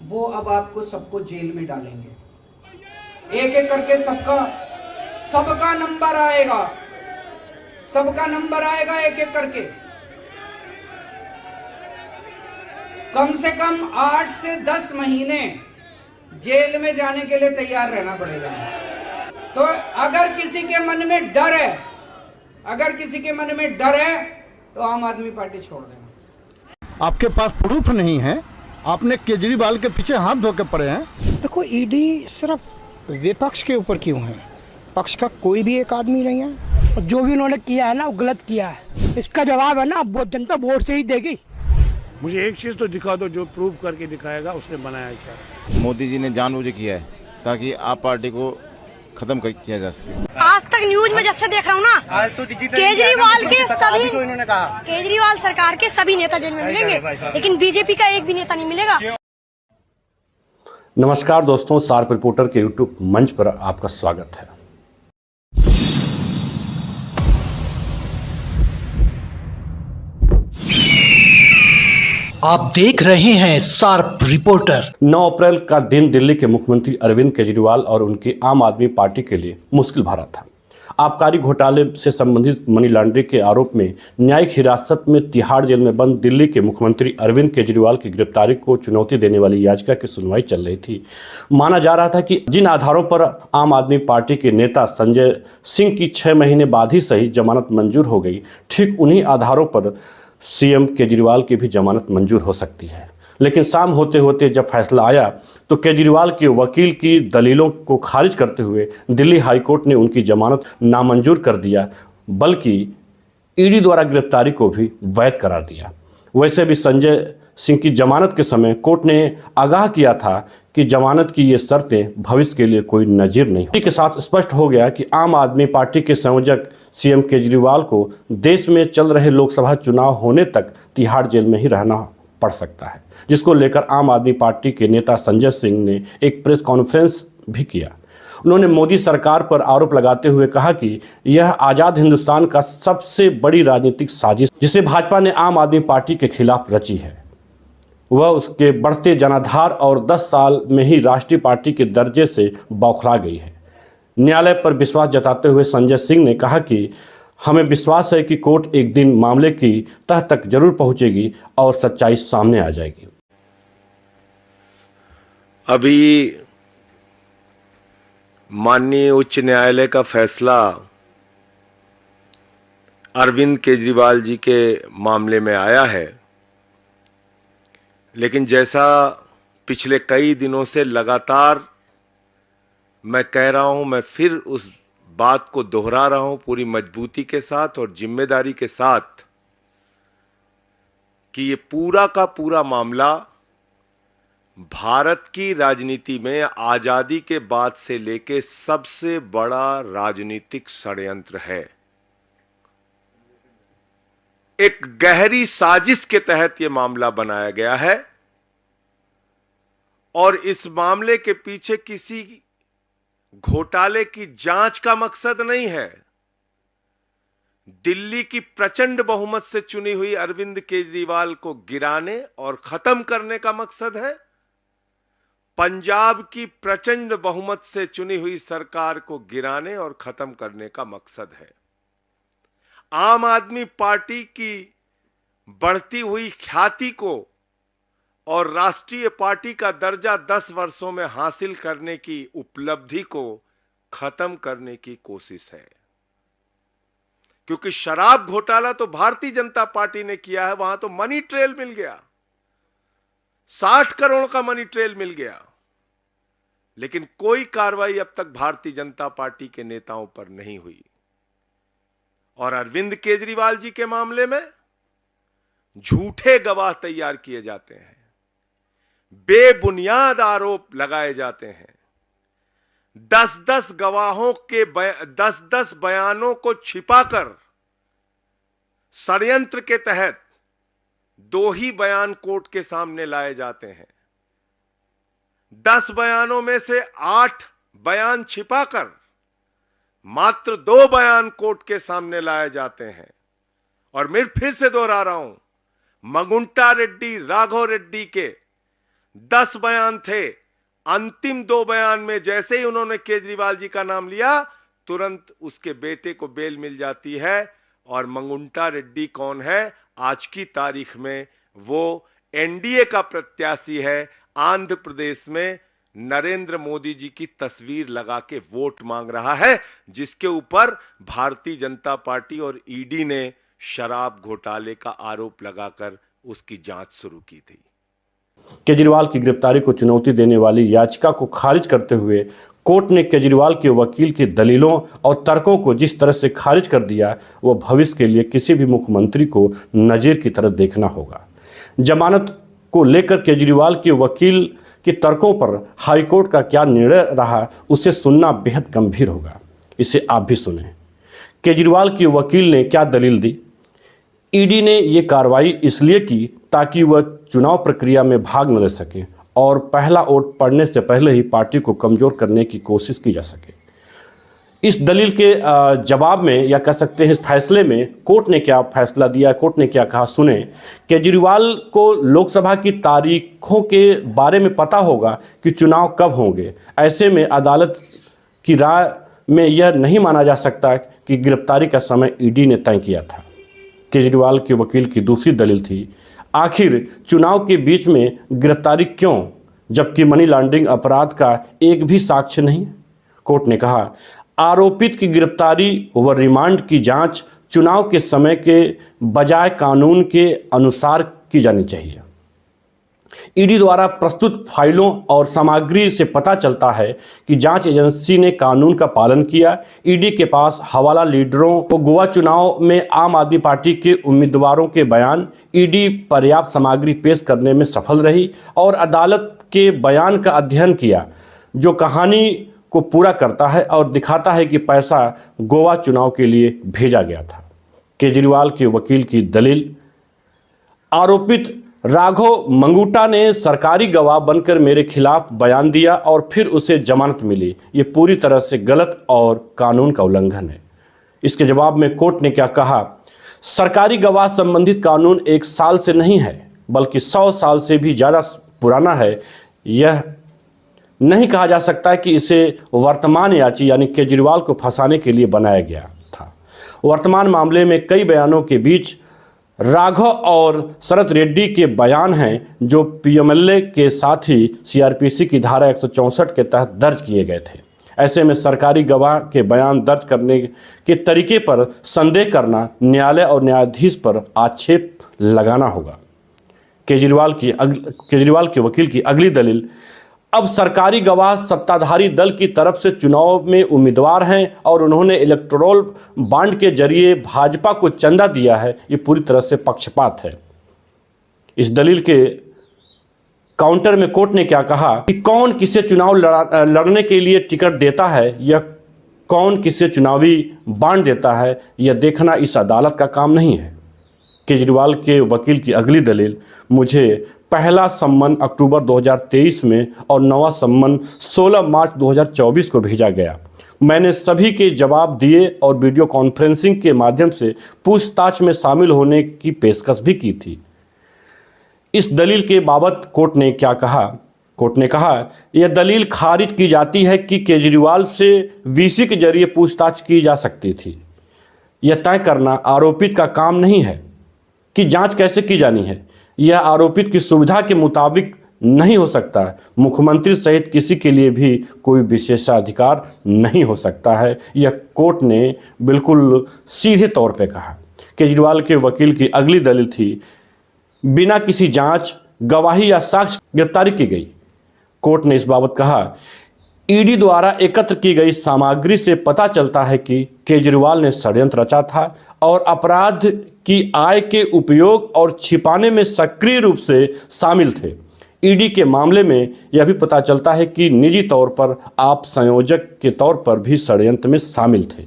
वो अब आपको सबको जेल में डालेंगे। एक एक करके सबका नंबर आएगा, सबका नंबर आएगा एक एक करके। कम से कम 8 से 10 महीने जेल में जाने के लिए तैयार रहना पड़ेगा। तो अगर किसी के मन में डर है, अगर किसी के मन में डर है तो आम आदमी पार्टी छोड़ देना। आपके पास प्रूफ नहीं है, आपने केजरीवाल के पीछे हाथ धो के पड़े हैं। देखो, ईडी सिर्फ विपक्ष के ऊपर क्यों है? पक्ष का कोई भी एक आदमी नहीं है। जो भी उन्होंने किया है ना, वो गलत किया है। इसका जवाब है ना, वो जनता वोट से ही देगी। मुझे एक चीज तो दिखा दो जो प्रूव करके दिखाएगा उसने बनाया क्या। मोदी जी ने जानबूझ किया है ताकि आप पार्टी को खत्म किया जा सके। आज तक न्यूज में जब से देख रहा हूँ ना, केजरीवाल के सभी, केजरीवाल सरकार के सभी नेता जेल में मिलेंगे, लेकिन बीजेपी का एक भी नेता नहीं मिलेगा। नमस्कार दोस्तों, शार्प रिपोर्टर के यूट्यूब मंच पर आपका स्वागत है। आप देख रहे हैं शार्प रिपोर्टर। 9 अप्रैल का दिन दिल्ली के मुख्यमंत्री अरविंद केजरीवाल और उनकी आम आदमी पार्टी के लिए मुश्किल भरा था। आबकारी घोटाले से संबंधित मनी लॉन्ड्रिंग के आरोप में न्यायिक हिरासत में तिहाड़ जेल में बंद दिल्ली के मुख्यमंत्री अरविंद केजरीवाल की गिरफ्तारी को चुनौती देने वाली याचिका की सुनवाई चल रही थी। माना जा रहा था कि जिन आधारों पर आम आदमी पार्टी के नेता संजय सिंह की 6 महीने बाद ही सही जमानत मंजूर हो गई, ठीक उन्हीं आधारों पर सीएम केजरीवाल की भी जमानत मंजूर हो सकती है। लेकिन शाम होते होते जब फैसला आया तो केजरीवाल के वकील की दलीलों को खारिज करते हुए दिल्ली हाईकोर्ट ने उनकी जमानत नामंजूर कर दिया, बल्कि ईडी द्वारा गिरफ्तारी को भी वैध करार दिया। वैसे भी संजय सिंह की जमानत के समय कोर्ट ने आगाह किया था कि जमानत की ये शर्तें भविष्य के लिए कोई नज़ीर नहीं। इसी के साथ स्पष्ट हो गया कि आम आदमी पार्टी के संयोजक सीएम केजरीवाल को देश में चल रहे लोकसभा चुनाव होने तक तिहाड़ जेल में ही रहना पड़ सकता है, जिसको लेकर आम आदमी पार्टी के नेता संजय सिंह ने एक प्रेस कॉन्फ्रेंस भी किया। उन्होंने मोदी सरकार पर आरोप लगाते हुए कहा कि यह आज़ाद हिंदुस्तान का सबसे बड़ी राजनीतिक साजिश जिसे भाजपा ने आम आदमी पार्टी के खिलाफ रची है, वह उसके बढ़ते जनाधार और 10 साल में ही राष्ट्रीय पार्टी के दर्जे से बौखला गई है। न्यायालय पर विश्वास जताते हुए संजय सिंह ने कहा कि हमें विश्वास है कि कोर्ट एक दिन मामले की तह तक जरूर पहुंचेगी और सच्चाई सामने आ जाएगी। अभी माननीय उच्च न्यायालय का फैसला अरविंद केजरीवाल जी के मामले में आया है, लेकिन जैसा पिछले कई दिनों से लगातार मैं कह रहा हूं, मैं फिर उस बात को दोहरा रहा हूं पूरी मजबूती के साथ और जिम्मेदारी के साथ कि ये पूरा का पूरा मामला भारत की राजनीति में आजादी के बाद से लेके सबसे बड़ा राजनीतिक षड्यंत्र है। एक गहरी साजिश के तहत यह मामला बनाया गया है और इस मामले के पीछे किसी घोटाले की जांच का मकसद नहीं है। दिल्ली की प्रचंड बहुमत से चुनी हुई अरविंद केजरीवाल को गिराने और खत्म करने का मकसद है। पंजाब की प्रचंड बहुमत से चुनी हुई सरकार को गिराने और खत्म करने का मकसद है। आम आदमी पार्टी की बढ़ती हुई ख्याति को और राष्ट्रीय पार्टी का दर्जा 10 वर्षों में हासिल करने की उपलब्धि को खत्म करने की कोशिश है। क्योंकि शराब घोटाला तो भारतीय जनता पार्टी ने किया है, वहां तो मनी ट्रेल मिल गया, 60 करोड़ का मनी ट्रेल मिल गया, लेकिन कोई कार्रवाई अब तक भारतीय जनता पार्टी के नेताओं पर नहीं हुई। और अरविंद केजरीवाल जी के मामले में झूठे गवाह तैयार किए जाते हैं, बेबुनियाद आरोप लगाए जाते हैं। 10-10 गवाहों के 10-10 बयानों को छिपाकर षड्यंत्र के तहत 2 ही बयान कोर्ट के सामने लाए जाते हैं। 10 बयानों में से 8 बयान छिपाकर मात्र 2 बयान कोर्ट के सामने लाए जाते हैं। और मैं फिर से दोहरा रहा हूं, मगुंटा रेड्डी, राघव रेड्डी के 10 बयान थे। अंतिम 2 बयान में जैसे ही उन्होंने केजरीवाल जी का नाम लिया, तुरंत उसके बेटे को बेल मिल जाती है। और मंगुंटा रेड्डी कौन है? आज की तारीख में वो एनडीए का प्रत्याशी है। आंध्र प्रदेश में नरेंद्र मोदी जी की तस्वीर लगा के वोट मांग रहा है, जिसके ऊपर भारतीय जनता पार्टी और ईडी ने शराब घोटाले का आरोप लगाकर उसकी जांच शुरू की थी। केजरीवाल की गिरफ्तारी को चुनौती देने वाली याचिका को खारिज करते हुए कोर्ट ने केजरीवाल के वकील की दलीलों और तर्कों को जिस तरह से खारिज कर दिया, वह भविष्य के लिए किसी भी मुख्यमंत्री को नजीर की तरह देखना होगा। जमानत को लेकर केजरीवाल के वकील के तर्कों पर हाईकोर्ट का क्या निर्णय रहा, उसे सुनना बेहद गंभीर होगा। इसे आप भी सुने। केजरीवाल के वकील ने क्या दलील दी? ईडी ने ये कार्रवाई इसलिए की ताकि वह चुनाव प्रक्रिया में भाग न ले सके और पहला वोट पड़ने से पहले ही पार्टी को कमजोर करने की कोशिश की जा सके। इस दलील के जवाब में, या कह सकते हैं फैसले में, कोर्ट ने क्या फैसला दिया, कोर्ट ने क्या कहा, सुने। केजरीवाल को लोकसभा की तारीखों के बारे में पता होगा कि चुनाव कब होंगे। ऐसे में अदालत की राय में यह नहीं माना जा सकता कि गिरफ्तारी का समय ईडी ने तय किया था। केजरीवाल के वकील की दूसरी दलील थी, आखिर चुनाव के बीच में गिरफ्तारी क्यों, जबकि मनी लॉन्ड्रिंग अपराध का एक भी साक्ष्य नहीं। कोर्ट ने कहा, आरोपित की गिरफ्तारी व रिमांड की जांच चुनाव के समय के बजाय कानून के अनुसार की जानी चाहिए। ईडी द्वारा प्रस्तुत फाइलों और सामग्री से पता चलता है कि जांच एजेंसी ने कानून का पालन किया। ईडी के पास हवाला लीडरों को गोवा चुनाव में आम आदमी पार्टी के उम्मीदवारों के बयान, ईडी पर्याप्त सामग्री पेश करने में सफल रही और अदालत के बयान का अध्ययन किया, जो कहानी को पूरा करता है और दिखाता है कि पैसा गोवा चुनाव के लिए भेजा गया था। केजरीवाल के वकील की दलील, आरोपित राघव मंगूटा ने सरकारी गवाह बनकर मेरे खिलाफ बयान दिया और फिर उसे जमानत मिली। ये पूरी तरह से गलत और कानून का उल्लंघन है। इसके जवाब में कोर्ट ने क्या कहा, सरकारी गवाह संबंधित कानून 1 साल से नहीं है बल्कि 100 साल से भी ज़्यादा पुराना है। यह नहीं कहा जा सकता कि इसे वर्तमान याची यानी केजरीवाल को फंसाने के लिए बनाया गया था। वर्तमान मामले में कई बयानों के बीच राघव और शरद रेड्डी के बयान हैं, जो पीएमएलए के साथ ही सीआरपीसी की धारा 164 के तहत दर्ज किए गए थे। ऐसे में सरकारी गवाह के बयान दर्ज करने के तरीके पर संदेह करना न्यायालय और न्यायाधीश पर आक्षेप लगाना होगा। केजरीवाल के वकील की अगली दलील, अब सरकारी गवाह सत्ताधारी दल की तरफ से चुनाव में उम्मीदवार हैं और उन्होंने इलेक्टोरल बॉन्ड के जरिए भाजपा को चंदा दिया है। ये पूरी तरह से पक्षपात है। इस दलील के काउंटर में कोर्ट ने क्या कहा कि कौन किसे चुनाव लड़ने के लिए टिकट देता है या कौन किसे चुनावी बॉन्ड देता है, यह देखना इस अदालत का काम नहीं है। केजरीवाल के वकील की अगली दलील, मुझे पहला सम्मन अक्टूबर 2023 में और 9वां सम्मन 16 मार्च 2024 को भेजा गया। मैंने सभी के जवाब दिए और वीडियो कॉन्फ्रेंसिंग के माध्यम से पूछताछ में शामिल होने की पेशकश भी की थी। इस दलील के बाबत कोर्ट ने क्या कहा? कोर्ट ने कहा, यह दलील खारिज की जाती है कि केजरीवाल से वीसी के जरिए पूछताछ की जा सकती थी। यह तय करना आरोपित का काम नहीं है कि जांच कैसे की जानी है। यह आरोपित की सुविधा के मुताबिक नहीं हो सकता। मुख्यमंत्री सहित किसी के लिए भी कोई विशेषाधिकार नहीं हो सकता है। यह कोर्ट ने बिल्कुल सीधे तौर पे कहा। केजरीवाल के वकील की अगली दलील थी, बिना किसी जांच, गवाही या साक्ष्य गिरफ्तारी की गई। कोर्ट ने इस बाबत कहा, ईडी द्वारा एकत्र की गई सामग्री से पता चलता है कि केजरीवाल ने षड्यंत्र रचा था और अपराध की आय के उपयोग और छिपाने में सक्रिय रूप से शामिल थे। ईडी के मामले में यह भी पता चलता है कि निजी तौर पर आप संयोजक के तौर पर भी षड्यंत्र में शामिल थे।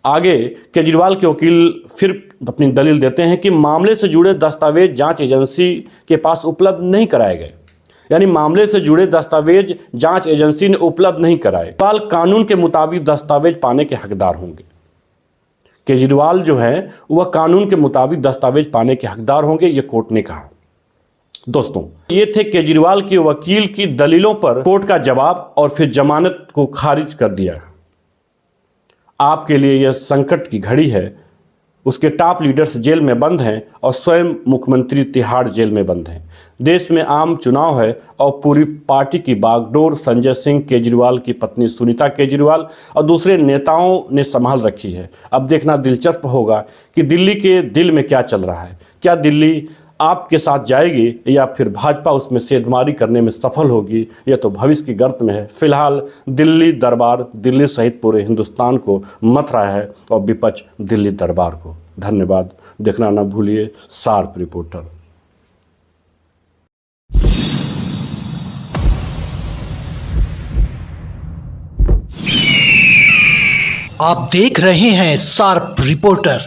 आगे केजरीवाल के वकील फिर अपनी दलील देते हैं कि मामले से जुड़े दस्तावेज जांच एजेंसी के पास उपलब्ध नहीं कराए गए, यानी मामले से जुड़े दस्तावेज जांच एजेंसी ने उपलब्ध नहीं कराए। केजरीवाल कानून के मुताबिक दस्तावेज पाने के हकदार होंगे। केजरीवाल जो है वह कानून के मुताबिक दस्तावेज पाने के हकदार होंगे, यह कोर्ट ने कहा। दोस्तों, ये थे केजरीवाल के वकील की दलीलों पर कोर्ट का जवाब और फिर जमानत को खारिज कर दिया। आपके लिए यह संकट की घड़ी है। उसके टॉप लीडर्स जेल में बंद हैं और स्वयं मुख्यमंत्री तिहाड़ जेल में बंद हैं। देश में आम चुनाव है और पूरी पार्टी की बागडोर संजय सिंह, केजरीवाल की पत्नी सुनीता केजरीवाल और दूसरे नेताओं ने संभाल रखी है। अब देखना दिलचस्प होगा कि दिल्ली के दिल में क्या चल रहा है। क्या दिल्ली आपके साथ जाएगी या फिर भाजपा उसमें सेंधमारी करने में सफल होगी, यह तो भविष्य की गर्त में है। फिलहाल दिल्ली दरबार दिल्ली सहित पूरे हिंदुस्तान को मथ रहा है और विपक्ष दिल्ली दरबार को। धन्यवाद। देखना ना भूलिए शार्प रिपोर्टर। आप देख रहे हैं शार्प रिपोर्टर।